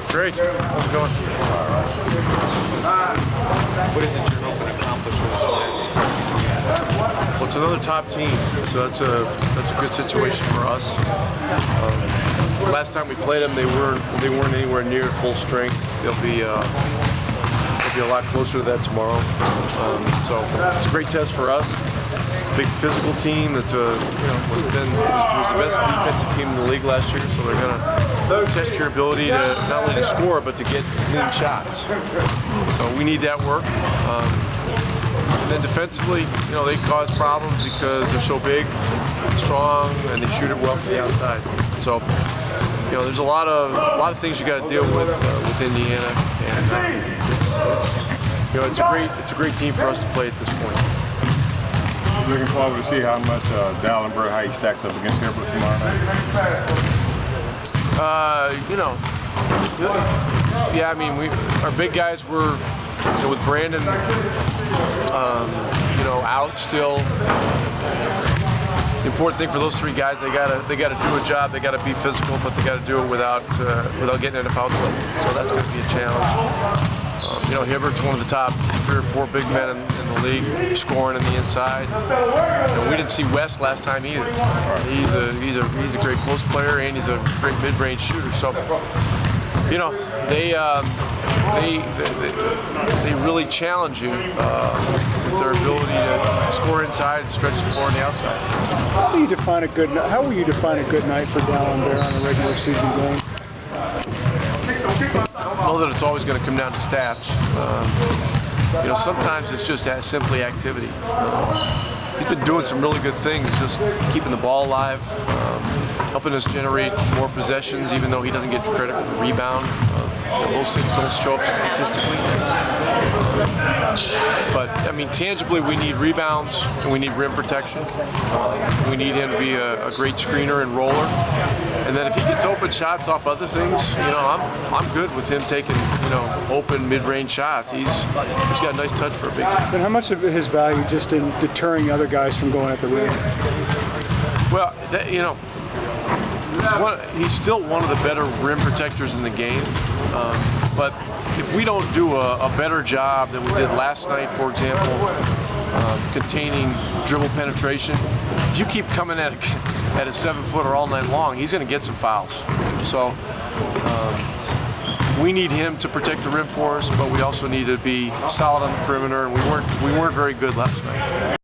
Great. How's it going? What is it you're hoping to accomplish with this Lions? Well, it's another top team, so that's a good situation for us. Last time we played them, they weren't anywhere near full strength. They'll be a lot closer to that tomorrow. So it's a great test for us. Big physical team. That's was the best defensive team in the league last year. So they're gonna test your ability to not only to score but to get clean shots. So we need that work. And then defensively, they cause problems because they're so big, strong, and they shoot it well from the outside. So there's a lot of things you got to deal with Indiana, and it's a great team for us to play at this point. Looking forward to see how much Dallenberg, how he stacks up against Herbert tomorrow night. Yeah, I mean, our big guys were, with Brandon, out still. The important thing for those three guys, they gotta do a job. They gotta be physical, but they gotta do it without getting into foul trouble. So that's gonna be a challenge. Hibbert's one of the top 3 or 4 big men in the league, scoring in the inside. We didn't see West last time either. He's a great post player, and he's a great mid-range shooter. So, they really challenge you with their ability to score inside and stretch the floor on the outside. How will you define a good night for Dallenberg on a regular season game? I know that it's always going to come down to stats. Sometimes it's just simply activity. He's been doing some really good things, just keeping the ball alive, helping us generate more possessions, even though he doesn't get credit for the rebound. Those things don't show up statistically. But, tangibly, we need rebounds and we need rim protection. We need him to be a great screener and roller. And then if he gets open shots off other things, I'm good with him taking, open mid-range shots. He's got a nice touch for a big guy. And how much of his value just in deterring other guys from going at the rim? Well, he's still one of the better rim protectors in the game. But if we don't do a better job than we did last night, for example, containing dribble penetration, if you keep coming at a 7-footer all night long, he's going to get some fouls. So we need him to protect the rim for us, but we also need to be solid on the perimeter, and we weren't very good last night.